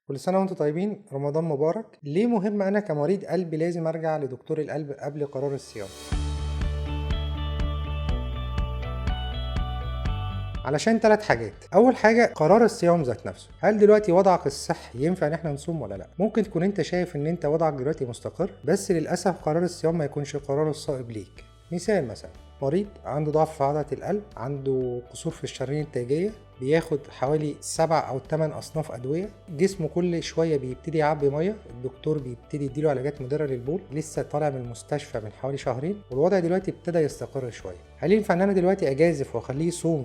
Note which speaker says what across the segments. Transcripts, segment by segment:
Speaker 1: كل سنة وانتم طيبين، رمضان مبارك. ليه مهم أنا كمريض قلب لازم أرجع لدكتور القلب قبل قرار الصيام؟ علشان 3 حاجات. أول حاجة قرار الصيام ذات نفسه، هل دلوقتي وضعك الصحي ينفع إن احنا نصوم ولا لأ؟ ممكن تكون أنت شايف إن أنت وضعك دلوقتي مستقر، بس للأسف قرار الصيام ما يكونش قرار الصائب ليك. مثال مريض عنده ضعف في عضلة القلب، عنده قصور في الشرايين التاجية، بياخد حوالي 7 أو 8 أصناف أدوية، جسمه كل شوية بيبتدي يعبي مية، الدكتور بيبتدي يديله علاجات مضرة للبول، لسه طالع من المستشفى من حوالي شهرين والوضع دلوقتي ابتدى يستقر شوية. هل ينفع إن أنا دلوقتي أجازف وأخليه يصوم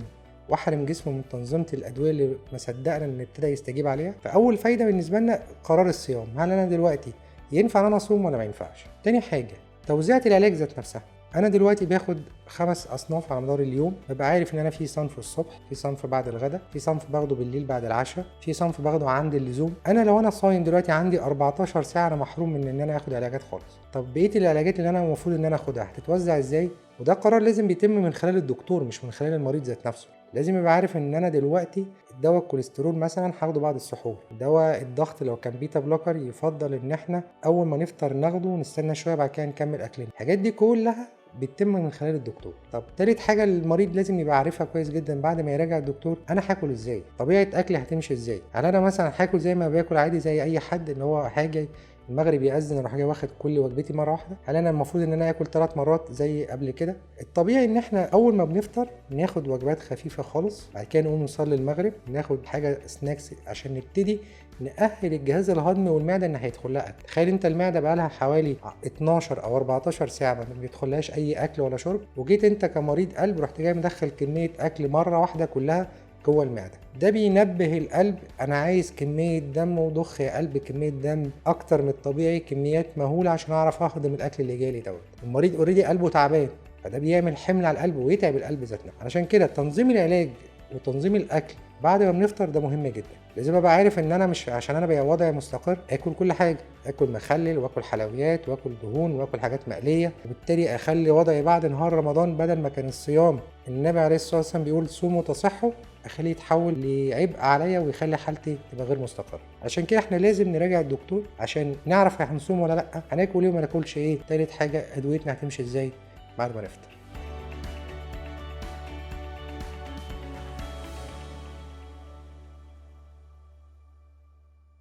Speaker 1: واحرم جسمه من تنظيمة الأدوية اللي ما صدقنا إن ابتدى يستجيب عليها؟ فأول فايدة بالنسبة لنا قرار الصيام، هل أنا دلوقتي ينفع إن أنا أصوم ولا ما ينفعش؟ تاني حاجة توزيعة العلاج ذات نفسها. انا دلوقتي باخد 5 اصناف على مدار اليوم، ببقى عارف ان انا في صنف الصبح، في صنف بعد الغداء، في صنف باخده بالليل بعد العشاء، في صنف باخده عند اللزوم. انا لو انا صايم دلوقتي عندي 14 ساعه انا محروم من ان انا اخد علاجات خالص. طب بقيه العلاجات اللي انا المفروض ان انا اخدها هتتوزع ازاي؟ وده قرار لازم بيتم من خلال الدكتور مش من خلال المريض ذات نفسه. لازم يبقى عارف ان انا دلوقتي دواء الكوليسترول مثلا هاخده بعد السحور، دواء الضغط لو كان بيتا بلوكر يفضل ان احنا اول ما نفطر ناخده ونستنى شويه بعد كده نكمل اكلنا. الحاجات دي كلها بتتم من خلال الدكتور. طب تالت حاجه المريض لازم يبقى عارفها كويس جدا بعد ما يراجع الدكتور، انا هاكل ازاي، طبيعه اكلي هتمشي ازاي. هل انا مثلا هاكل زي ما باكل عادي زي اي حد، اللي هو حاجه المغرب يأذن اروح جاي واخد كل وجبتي مره واحده؟ هل انا المفروض ان انا اكل 3 مرات زي قبل كده؟ الطبيعي ان احنا اول ما بنفطر ناخد وجبات خفيفه خالص، بعد كده نقوم نصلي المغرب، ناخد حاجه سناكس عشان نبتدي نأهل الجهاز الهضمي والمعده ان هيدخل لها اكل. تخيل انت المعده بقى لها حوالي 12 او 14 ساعه ما بيدخلهاش اي اكل ولا شرب، وجيت انت كمريض قلب رحت جاي مدخل كميه اكل مره واحده كلها جوه المعده. ده بينبه القلب انا عايز كميه دم، وضخ يا قلب كميه دم اكتر من الطبيعي، كميات مهوله عشان اعرف اهضم الاكل اللي جاي لي دوت. المريض اوريدي قلبه تعبان، فده بيعمل حمل على القلب ويتعب القلب ذات نفسه. علشان كده تنظيم العلاج وتنظيم الاكل بعد ما بنفطر ده مهم جدا. لازم ابقى عارف ان انا مش عشان انا بقى وضعي مستقر اكل كل حاجه، اكل مخلل واكل حلويات واكل دهون واكل حاجات مقليه، وبالتالي اخلي وضعي بعد نهار رمضان بدل ما كان الصيام النبي عليه الصلاه والسلام بيقول صوموا تصحوا، اخليه يتحول لعبء عليا ويخلي حالتي تبقى غير مستقره. عشان كده احنا لازم نراجع الدكتور عشان نعرف هنصوم ولا لا، هناكل ايه وما ناكلش ايه. تالت حاجه ادويتنا هتمشي ازاي بعد ما نفطر.